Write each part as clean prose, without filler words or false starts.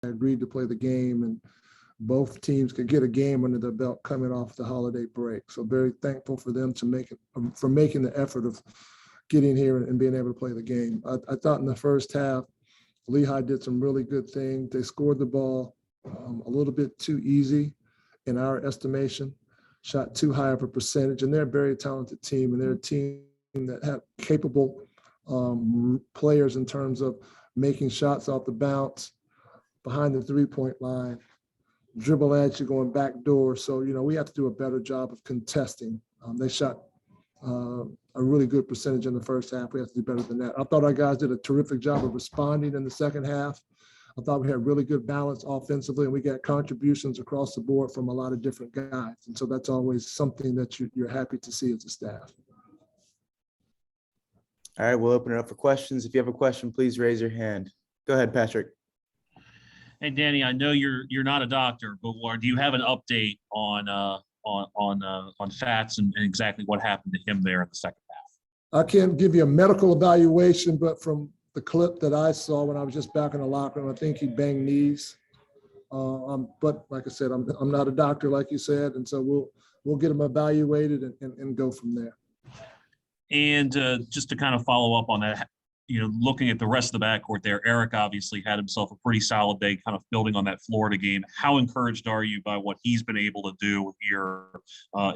agreed to play the game, and both teams could get a game under their belt coming off the holiday break. So very thankful for them for making the effort of getting here and being able to play the game. I thought in the first half, Lehigh did some really good things. They scored the ball a little bit too easy in our estimation, shot too high of a percentage, and they're a very talented team, and they're a team that have capable players in terms of making shots off the bounce, behind the three-point line, dribble at you, going back door. So, we have to do a better job of contesting. They shot a really good percentage in the first half. We have to do better than that. I thought our guys did a terrific job of responding in the second half. I thought we had really good balance offensively, and we got contributions across the board from a lot of different guys. And so that's always something that you're happy to see as a staff. All right, we'll open it up for questions. If you have a question, please raise your hand. Go ahead, Patrick. Hey, Danny, I know you're not a doctor, but do you have an update on Fats and exactly what happened to him there in the second half? I can't give you a medical evaluation, but from the clip that I saw when I was just back in the locker room, I think he banged knees. But like I said, I'm not a doctor, like you said, and so we'll get him evaluated and go from there. And just to kind of follow up on that, looking at the rest of the backcourt there, Eric obviously had himself a pretty solid day, kind of building on that Florida game. How encouraged are you by what he's been able to do here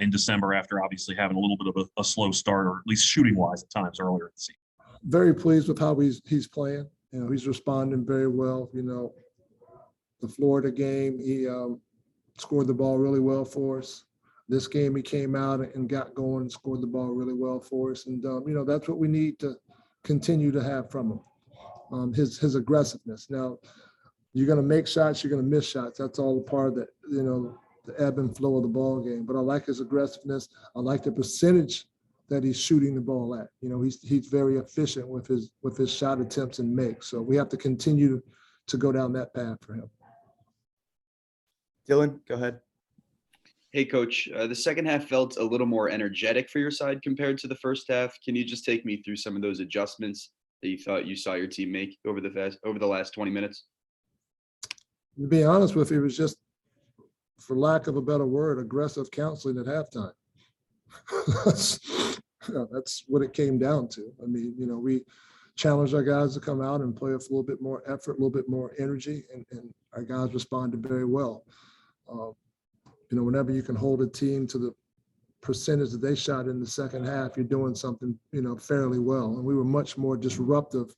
in December after obviously having a little bit of a slow start, or at least shooting-wise at times earlier in the season? Very pleased with how he's playing. He's responding very well. The Florida game, he scored the ball really well for us. This game, he came out and got going and scored the ball really well for us. And, that's what we need to continue to have from him, his aggressiveness. Now, you're going to make shots, you're going to miss shots. That's all a part of the ebb and flow of the ball game. But I like his aggressiveness. I like the percentage that he's shooting the ball at. He's very efficient with his shot attempts and makes. So we have to continue to go down that path for him. Dylan, go ahead. Hey, Coach. The second half felt a little more energetic for your side compared to the first half. Can you just take me through some of those adjustments that you thought you saw your team make over the last 20 minutes? To be honest with you, it was just, for lack of a better word, aggressive counseling at halftime. That's what it came down to. I mean, we challenged our guys to come out and play with a little bit more effort, a little bit more energy, and our guys responded very well. Whenever you can hold a team to the percentage that they shot in the second half, you're doing something, fairly well. And we were much more disruptive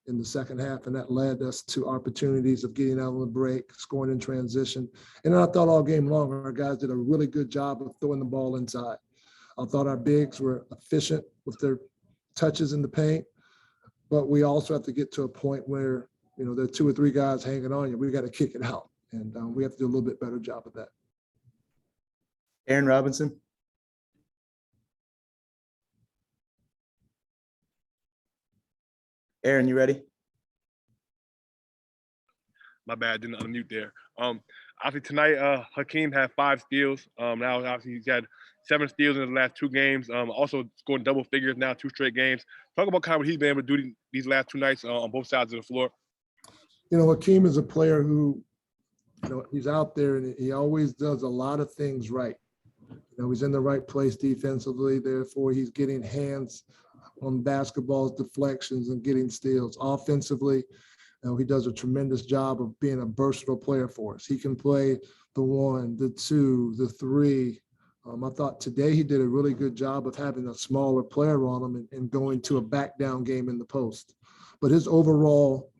in the second half, and that led us to opportunities of getting out on the break, scoring in transition. And I thought all game long, our guys did a really good job of throwing the ball inside. I thought our bigs were efficient with their touches in the paint, but we also have to get to a point where, there are two or three guys hanging on you. We've got to kick it out, and we have to do a little bit better job of that. Aaron Robinson. Aaron, you ready? My bad, didn't unmute there. Obviously tonight, Hakeem had 5 steals. Now obviously he's had 7 steals in his last 2 games. Also scoring double figures now, 2 straight games. Talk about kind of what he's been able to do these last 2 nights on both sides of the floor. Hakeem is a player who, he's out there and he always does a lot of things right. He's in the right place defensively. Therefore, he's getting hands on basketballs, deflections, and getting steals. Offensively, he does a tremendous job of being a versatile player for us. He can play the 1, the 2, the 3. I thought today he did a really good job of having a smaller player on him and going to a back down game in the post. But his overall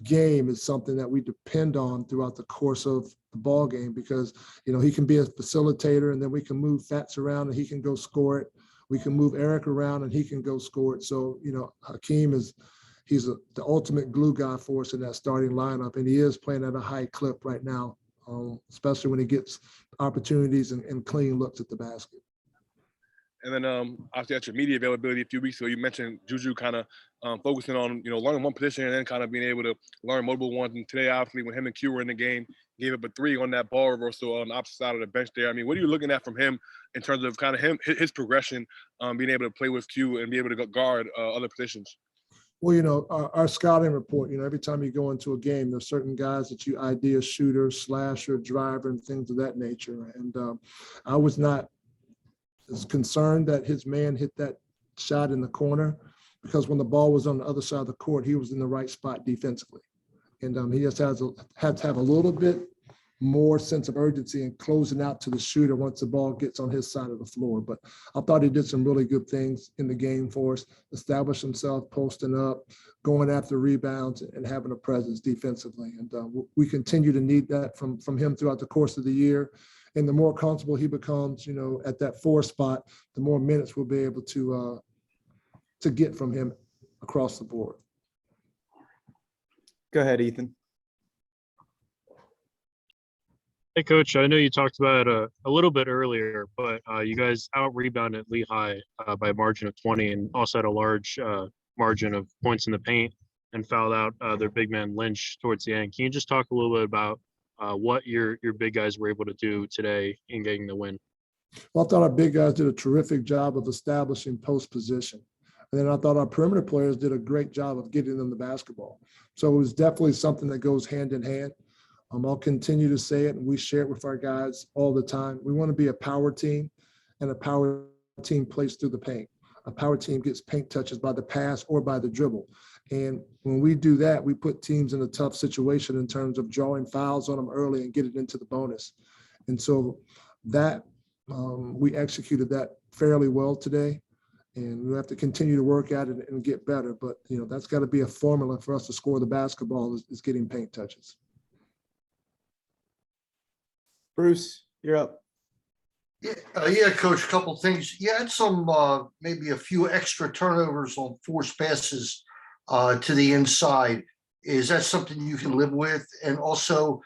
game is something that we depend on throughout the course of the ball game, because he can be a facilitator, and then we can move Fats around and he can go score it. We can move Eric around and he can go score it. So Hakeem he's the ultimate glue guy for us in that starting lineup, and he is playing at a high clip right now, especially when he gets opportunities and clean looks at the basket. And then obviously at your media availability a few weeks ago, you mentioned Juju kind of focusing on, learning one position and then kind of being able to learn multiple ones. And today, obviously, when him and Q were in the game, gave up a 3 on that ball reversal on the opposite side of the bench there. I mean, what are you looking at from him in terms of kind of his progression, being able to play with Q and be able to guard other positions? Well, our scouting report, every time you go into a game, there's certain guys that you ID as shooter, slasher, driver, and things of that nature. And I was not as concerned that his man hit that shot in the corner, because when the ball was on the other side of the court, he was in the right spot defensively. And he just had to have a little bit more sense of urgency in closing out to the shooter once the ball gets on his side of the floor. But I thought he did some really good things in the game for us, established himself, posting up, going after rebounds, and having a presence defensively. And we continue to need that from him throughout the course of the year. And the more comfortable he becomes, at that 4 spot, the more minutes we'll be able to get from him across the board. Go ahead, Ethan. Hey, Coach, I know you talked about it a little bit earlier, but you guys out-rebounded Lehigh by a margin of 20 and also had a large margin of points in the paint and fouled out their big man Lynch towards the end. Can you just talk a little bit about what your big guys were able to do today in getting the win? Well, I thought our big guys did a terrific job of establishing post position. And then I thought our perimeter players did a great job of getting them the basketball. So it was definitely something that goes hand in hand. I'll continue to say it, and we share it with our guys all the time. We want to be a power team, and a power team plays through the paint. A power team gets paint touches by the pass or by the dribble. And when we do that, we put teams in a tough situation in terms of drawing fouls on them early and get it into the bonus. And so that we executed that fairly well today. And we have to continue to work at it and get better. But, that's got to be a formula for us to score the basketball is getting paint touches. Bruce, you're up. Yeah, Coach, a couple of things. You had some, maybe a few extra turnovers on forced passes to the inside. Is that something you can live with? And also,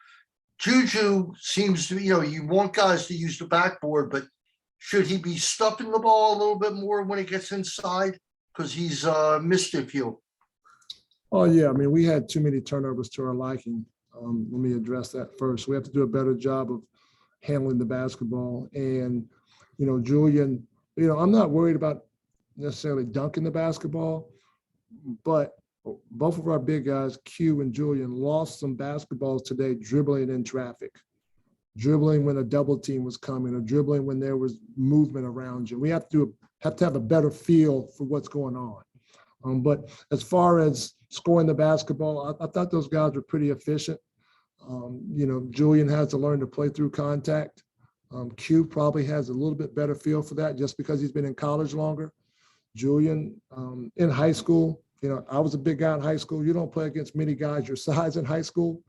Juju seems to, you want guys to use the backboard, but should he be stuffing the ball a little bit more when it gets inside? Because he's missed a few. Oh, yeah. I mean, we had too many turnovers to our liking. Let me address that first. We have to do a better job of handling the basketball. And, Julian, I'm not worried about necessarily dunking the basketball, but both of our big guys, Q and Julian, lost some basketballs today dribbling in traffic, dribbling when a double team was coming, or dribbling when there was movement around you. We have to have a better feel for what's going on. But as far as scoring the basketball, I thought those guys were pretty efficient. Julian has to learn to play through contact. Q probably has a little bit better feel for that just because he's been in college longer. Julian, in high school, I was a big guy in high school. You don't play against many guys your size in high school.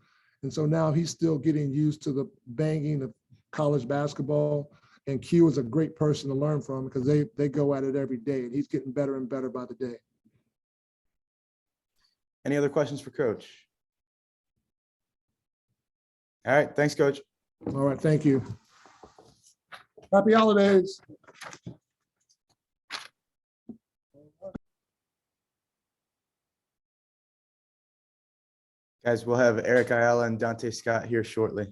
And so now he's still getting used to the banging of college basketball. And Q is a great person to learn from because they go at it every day, and he's getting better and better by the day. Any other questions for Coach? All right. Thanks, Coach. All right. Thank you. Happy holidays. Guys, we'll have Eric Ayala and Dante Scott here shortly.